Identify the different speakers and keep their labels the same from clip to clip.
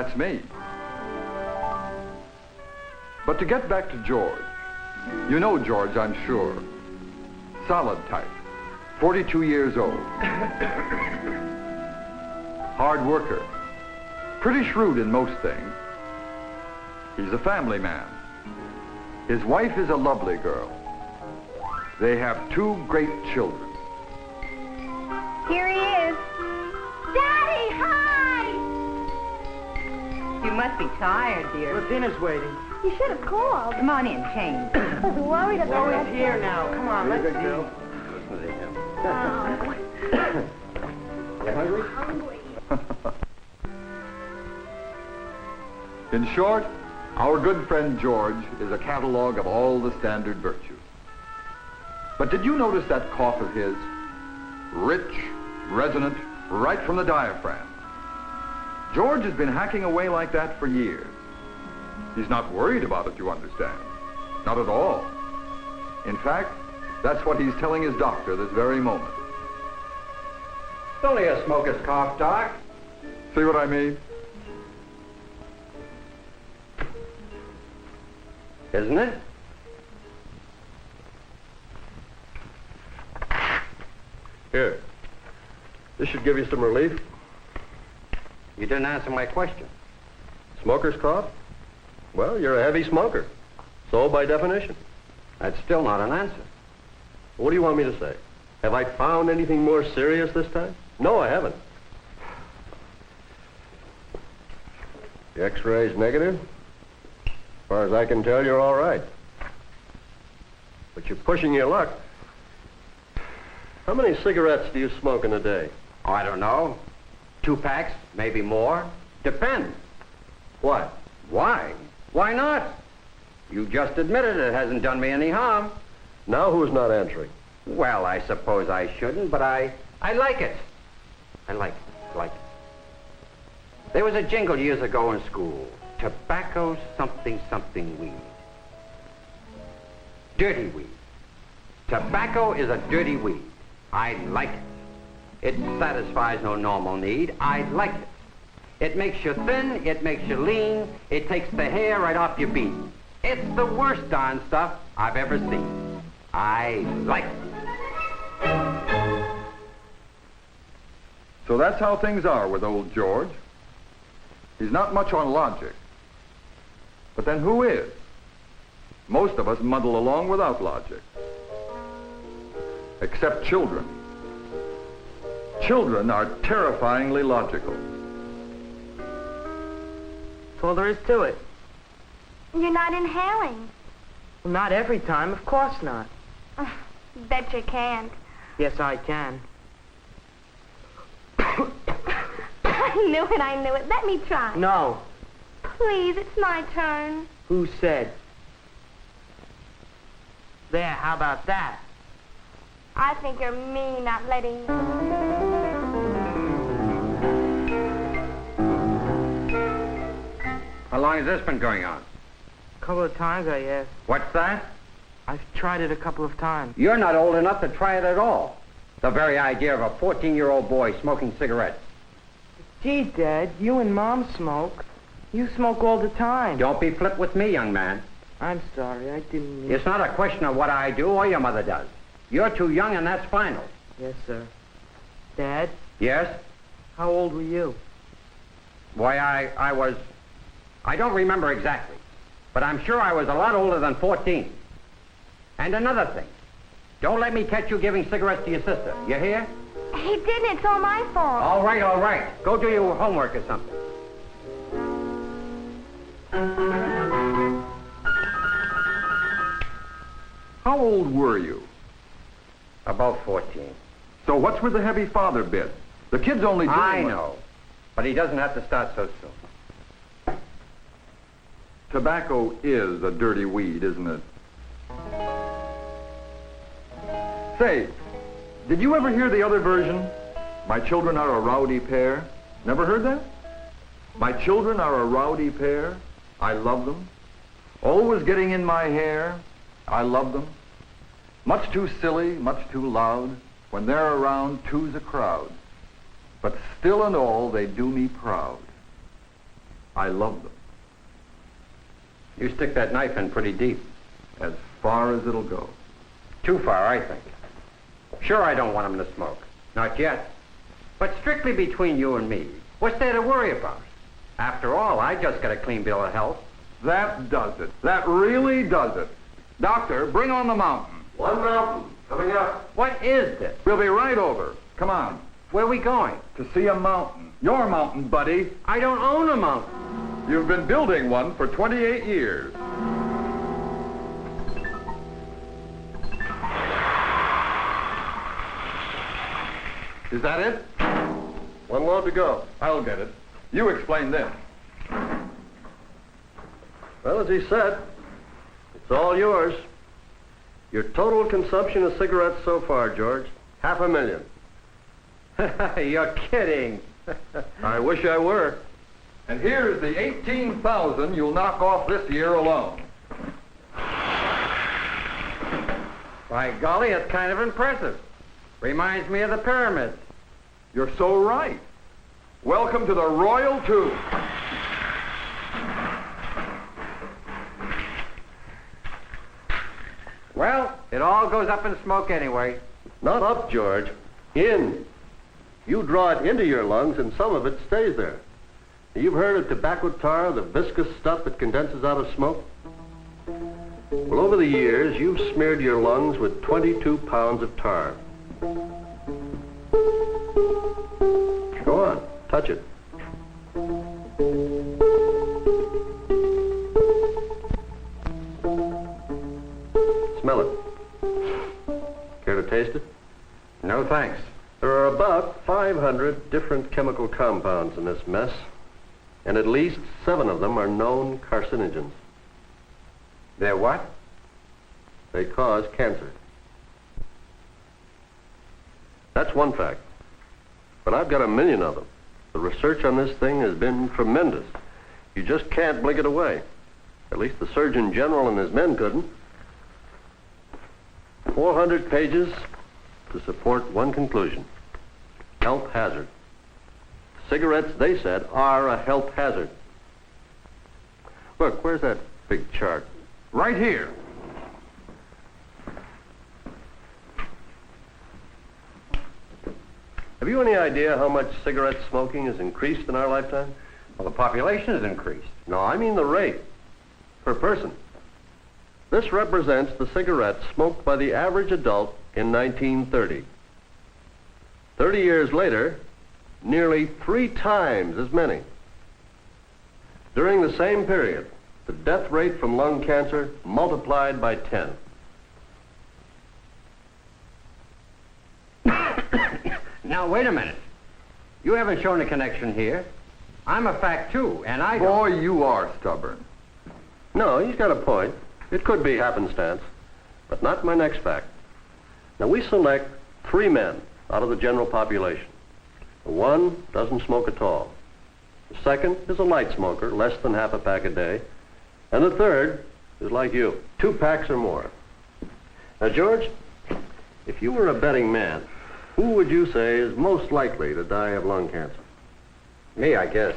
Speaker 1: that's me. But to get back to George, you know George, I'm sure. Solid type, 42 years old. Hard worker, pretty shrewd in most things. He's a family man. His wife is a lovely girl. They have 2 great children.
Speaker 2: Here he is. Daddy, hi!
Speaker 3: You must be tired, dear.
Speaker 4: Well, dinner's waiting.
Speaker 2: You should have called.
Speaker 3: Come on in, change.
Speaker 2: I was worried about
Speaker 4: Well, he's here now. Come on, let's see.
Speaker 1: You hungry? In short, our good friend George is a catalog of all the standard virtues. But did you notice that cough of his? Rich, resonant, right from the diaphragm. George has been hacking away like that for years. He's not worried about it, you understand. Not at all. In fact, that's what he's telling his doctor this very moment.
Speaker 5: It's only a smoker's cough, Doc.
Speaker 1: See what I mean?
Speaker 5: Isn't it?
Speaker 6: Here. This should give you some relief.
Speaker 5: You didn't answer my question.
Speaker 6: Smoker's cough? Well, you're a heavy smoker. So by definition.
Speaker 5: That's still not an answer.
Speaker 6: What do you want me to say? Have I found anything more serious this time? No, I haven't. The X-ray's negative. As far as I can tell, you're all right. But you're pushing your luck. How many cigarettes do you smoke in a day?
Speaker 5: Oh, I don't know. 2 packs, maybe more. Depends.
Speaker 6: What?
Speaker 5: Why? Why not? You just admitted it hasn't done me any harm.
Speaker 6: Now who's not answering?
Speaker 5: Well, I suppose I shouldn't, but I like it. I like it. There was a jingle years ago in school. Tobacco something something weed. Dirty weed. Tobacco is a dirty weed. I like it. It satisfies no normal need. I like it. It makes you thin, it makes you lean, it takes the hair right off your beat. It's the worst darn stuff I've ever seen. I like it.
Speaker 1: So that's how things are with old George. He's not much on logic. But then who is? Most of us muddle along without logic. Except children. Children are terrifyingly logical.
Speaker 4: That's all there is to it.
Speaker 2: You're not inhaling.
Speaker 4: Well, not every time, of course not.
Speaker 2: Bet you can't.
Speaker 4: Yes, I can.
Speaker 2: I knew it. Let me try.
Speaker 4: No.
Speaker 2: Please, it's my turn.
Speaker 4: Who said? There, how about that?
Speaker 2: I think you're mean not letting me.
Speaker 5: How long has this been going on?
Speaker 4: A couple of times, I guess.
Speaker 5: What's that?
Speaker 4: I've tried it a couple of times.
Speaker 5: You're not old enough to try it at all. The very idea of a 14-year-old boy smoking cigarettes.
Speaker 4: Gee, Dad, you and Mom smoke. You smoke all the time.
Speaker 5: Don't be flip with me, young man.
Speaker 4: I'm sorry, I didn't mean...
Speaker 5: It's not a question of what I do or your mother does. You're too young, and that's final.
Speaker 4: Yes, sir. Dad,
Speaker 5: Yes?
Speaker 4: how old were you?
Speaker 5: Why, I was... I don't remember exactly. But I'm sure I was a lot older than 14. And another thing. Don't let me catch you giving cigarettes to your sister. You hear?
Speaker 2: He didn't. It's all my fault.
Speaker 5: All right, all right. Go do your homework or something.
Speaker 1: How old were you?
Speaker 5: About 14.
Speaker 1: So what's with the heavy father bit? The kid's only doing
Speaker 5: I
Speaker 1: what-
Speaker 5: know. But he doesn't have to start so soon.
Speaker 1: Tobacco is a dirty weed, isn't it? Say, did you ever hear the other version? My children are a rowdy pair. Never heard that? My children are a rowdy pair. I love them. Always getting in my hair. I love them. Much too silly, much too loud. When they're around, two's a crowd. But still and all, they do me proud. I love them.
Speaker 5: You stick that knife in pretty deep.
Speaker 1: As far as it'll go.
Speaker 5: Too far, I think. Sure, I don't want him to smoke. Not yet. But strictly between you and me, what's there to worry about? After all, I just got a clean bill of health.
Speaker 1: That does it. That really does it. Doctor, bring on the mountain.
Speaker 6: One mountain coming up.
Speaker 5: What is this?
Speaker 1: We'll be right over. Come on.
Speaker 5: Where are we going?
Speaker 1: To see a mountain. Your mountain, buddy.
Speaker 5: I don't own a mountain.
Speaker 1: You've been building one for 28 years. Is that it?
Speaker 6: One load to go.
Speaker 1: I'll get it. You explain this.
Speaker 6: Well, as he said, it's all yours. Your total consumption of cigarettes so far, George, 500,000.
Speaker 5: You're kidding.
Speaker 1: I wish I were. And here's the 18,000 you'll knock off this year alone.
Speaker 5: By golly, it's kind of impressive. Reminds me of the pyramids.
Speaker 1: You're so right. Welcome to the Royal Tube.
Speaker 5: Well, it all goes up in smoke anyway.
Speaker 6: Not up, George. In. You draw it into your lungs, and some of it stays there. You've heard of tobacco tar, the viscous stuff that condenses out of smoke? Well, over the years, you've smeared your lungs with 22 pounds of tar. Go on, touch it. Smell it. Care to taste it?
Speaker 5: No thanks.
Speaker 6: There are about 500 different chemical compounds in this mess, and at least 7 of them are known carcinogens.
Speaker 5: They're what?
Speaker 6: They cause cancer. That's one fact. But I've got 1 million of them. The research on this thing has been tremendous. You just can't blink it away. At least the Surgeon General and his men couldn't. 400 pages to support one conclusion. Health hazard. Cigarettes, they said, are a health hazard. Look, where's that big chart?
Speaker 1: Right here.
Speaker 6: Have you any idea how much cigarette smoking has increased in our lifetime?
Speaker 5: Well, the population has increased.
Speaker 6: No, I mean the rate per person. This represents the cigarettes smoked by the average adult in 1930. 30 years later, nearly 3 times as many. During the same period, the death rate from lung cancer multiplied by 10.
Speaker 5: Now, wait a minute. You haven't shown a connection here. I'm a fact, too, and I don't...
Speaker 1: Boy, you are stubborn.
Speaker 6: No, he's got a point. It could be happenstance, but not my next fact. Now, we select 3 men out of the general population. The one doesn't smoke at all. The second is a light smoker, less than half a pack a day. And the third is like you, 2 packs or more. Now, George, if you were a betting man, who would you say is most likely to die of lung cancer?
Speaker 5: Me, I guess.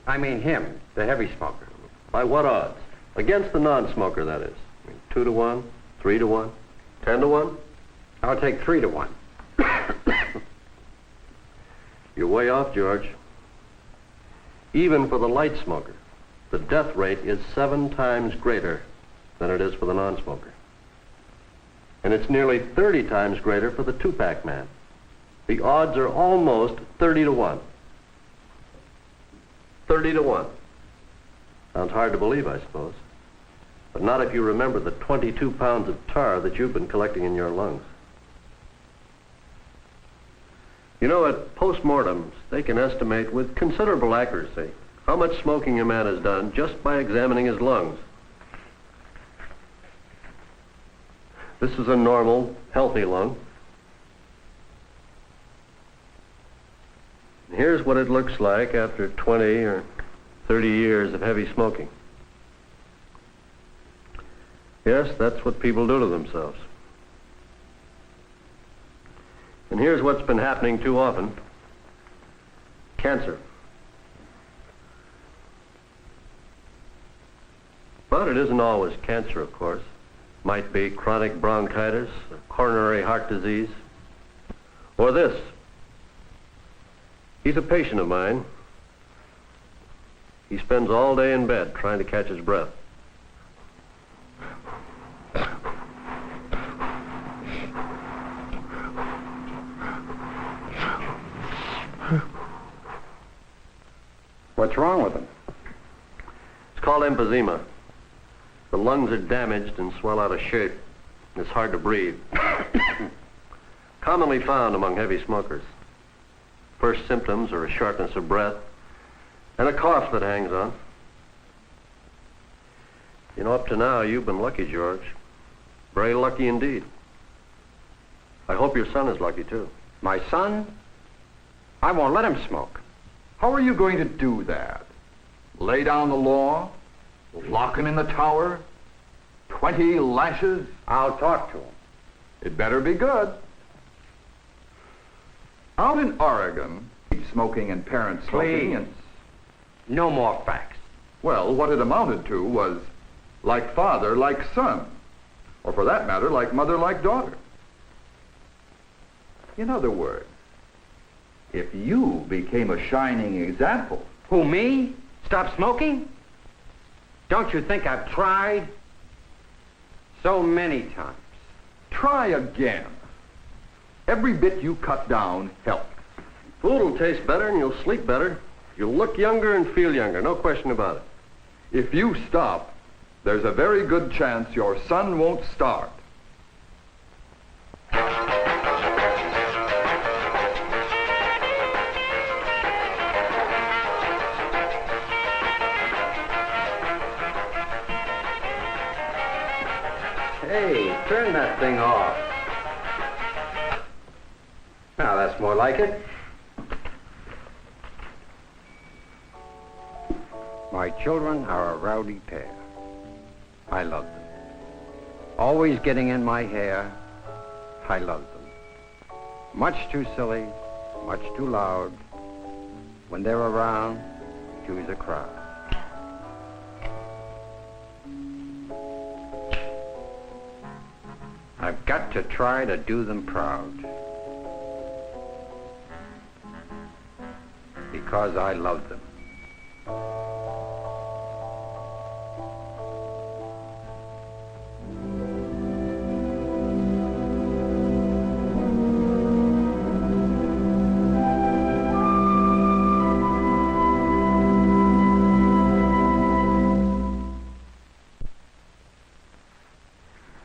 Speaker 5: I mean him, the heavy smoker.
Speaker 6: By what odds? Against the non-smoker, that is. 2 to 1, 3 to 1, 10 to 1?
Speaker 5: I'll take 3 to 1.
Speaker 6: You're way off, George. Even for the light smoker, the death rate is 7 times greater than it is for the non-smoker. And it's nearly 30 times greater for the 2-pack man. The odds are almost 30 to 1. 30 to 1. Sounds hard to believe, I suppose. But not if you remember the 22 pounds of tar that you've been collecting in your lungs. You know, at postmortems, they can estimate with considerable accuracy how much smoking a man has done just by examining his lungs. This is a normal, healthy lung. Here's what it looks like after 20 or 30 years of heavy smoking. Yes, that's what people do to themselves. And here's what's been happening too often. Cancer. But it isn't always cancer, of course. Might be chronic bronchitis, coronary heart disease, or this. He's a patient of mine. He spends all day in bed trying to catch his breath.
Speaker 5: What's wrong with him?
Speaker 6: It's called emphysema. The lungs are damaged and swell out of shape. It's hard to breathe. Commonly found among heavy smokers. First symptoms are a shortness of breath and a cough that hangs on. You know, up to now, you've been lucky, George. Very lucky indeed. I hope your son is lucky, too.
Speaker 5: My son? I won't let him smoke.
Speaker 1: How are you going to do that? Lay down the law? Lock him in the tower? 20 lashes?
Speaker 5: I'll talk to him.
Speaker 1: It better be good. Out in Oregon, smoking and parents smoking
Speaker 5: Please.
Speaker 1: and...
Speaker 5: No more facts.
Speaker 1: Well, what it amounted to was like father, like son. Or for that matter, like mother, like daughter. In other words, if you became a shining example...
Speaker 5: Who, me? Stop smoking? Don't you think I've tried? So many times.
Speaker 1: Try again. Every bit you cut down helps.
Speaker 6: Food will taste better and you'll sleep better. You'll look younger and feel younger, no question about it.
Speaker 1: If you stop, there's a very good chance your son won't start.
Speaker 5: Hey, turn that thing off. Now, that's more like it. My children are a rowdy pair. I love them. Always getting in my hair. I love them. Much too silly, much too loud. When they're around, choose a crowd. I've got to try to do them proud. Because I love them.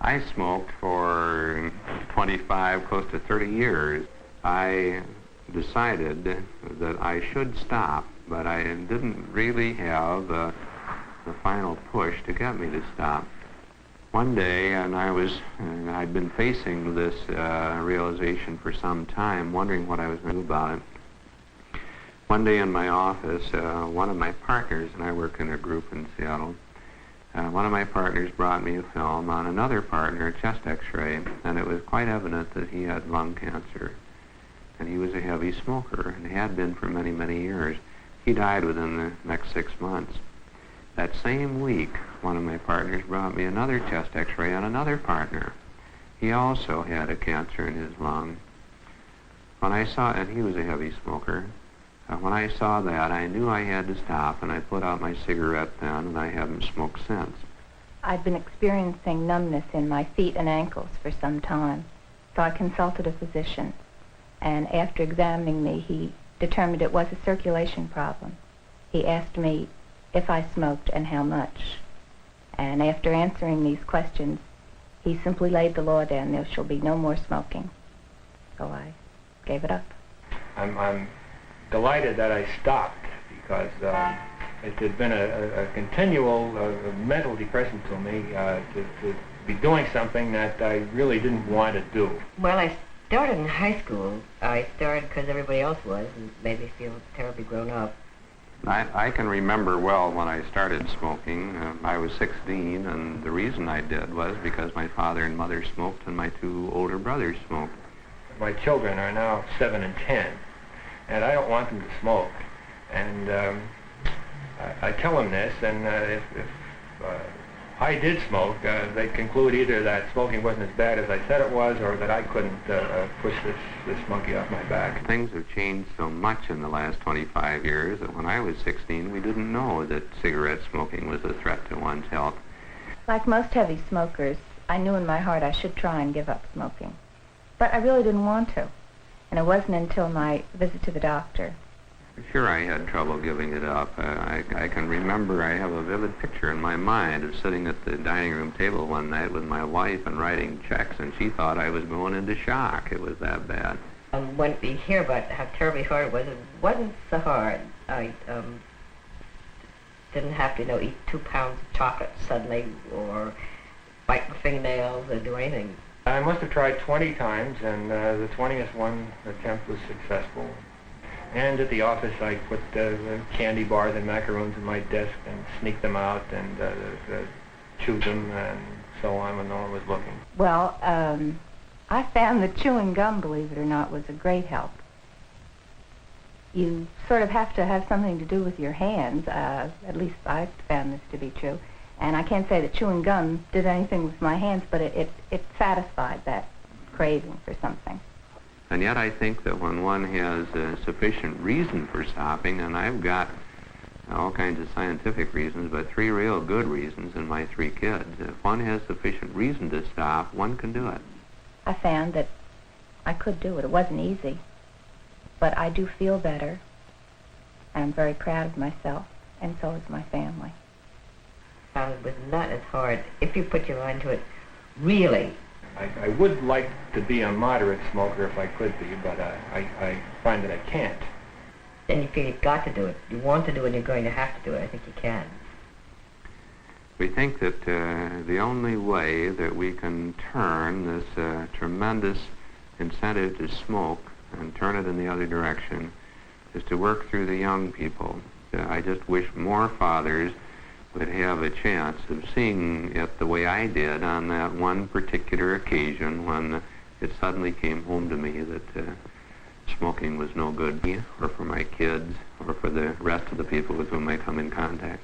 Speaker 7: I smoked for 25, close to 30 years. I decided that I should stop, but I didn't really have the final push to get me to stop. One day, and I'd been facing this realization for some time, wondering what I was going to do about it. One day in my office, one of my partners, and I work in a group in Seattle, one of my partners brought me a film on another partner, a chest x-ray, and it was quite evident that he had lung cancer. And he was a heavy smoker, and had been for many, many years. He died within the next 6 months. That same week, one of my partners brought me another chest x-ray on another partner. He also had a cancer in his lung. When I saw, and he was a heavy smoker, when I saw that, I knew I had to stop, and I put out my cigarette then, and I haven't smoked since.
Speaker 2: I'd been experiencing numbness in my feet and ankles for some time, so I consulted a physician. And after examining me, he determined it was a circulation problem. He asked me if I smoked and how much. And after answering these questions, he simply laid the law down. There shall be no more smoking. So I gave it up.
Speaker 8: I'm delighted that I stopped because it had been a continual mental depression to me to be doing something that I really didn't want to do.
Speaker 3: Well, I started in high school. I started because everybody else was, and made me feel terribly grown up.
Speaker 7: I can remember well when I started smoking. I was 16, and the reason I did was because my father and mother smoked and my 2 older brothers smoked.
Speaker 8: My children are now 7 and 10, and I don't want them to smoke. And I tell them this, and if I did smoke, they conclude either that smoking wasn't as bad as I said it was, or that I couldn't push this monkey off my back.
Speaker 7: Things have changed so much in the last 25 years that when I was 16, we didn't know that cigarette smoking was a threat to one's health.
Speaker 2: Like most heavy smokers, I knew in my heart I should try and give up smoking. But I really didn't want to. And it wasn't until my visit to the doctor.
Speaker 7: Sure, I had trouble giving it up. I can remember, I have a vivid picture in my mind of sitting at the dining room table one night with my wife and writing checks, and she thought I was going into shock. It was that bad.
Speaker 3: When we hear about how terribly hard it wasn't so hard. I didn't have to, eat 2 pounds of chocolate suddenly, or bite my fingernails, or do anything.
Speaker 8: I must have tried 20 times, and the 20th one attempt was successful. And at the office, I put the candy bars and macaroons in my desk and sneak them out and chew them and so on when no one was looking.
Speaker 2: Well, I found that chewing gum, believe it or not, was a great help. You sort of have to have something to do with your hands. At least I found this to be true. And I can't say that chewing gum did anything with my hands, but it satisfied that craving for something.
Speaker 7: And yet I think that when one has sufficient reason for stopping, and I've got all kinds of scientific reasons, but 3 real good reasons in my 3 kids, if one has sufficient reason to stop, one can do it.
Speaker 2: I found that I could do it. It wasn't easy, but I do feel better, and I'm very proud of myself, and so is my family.
Speaker 3: Found it was not as hard if you put your mind to it, really.
Speaker 8: I would like to be a moderate smoker if I could be, but I find that I can't.
Speaker 3: Then you feel you've got to do it. You want to do it and you're going to have to do it. I think you can.
Speaker 7: We think that the only way that we can turn this tremendous incentive to smoke and turn it in the other direction is to work through the young people. I just wish more fathers would have a chance of seeing it the way I did on that one particular occasion when it suddenly came home to me that smoking was no good for me or for my kids or for the rest of the people with whom I come in contact.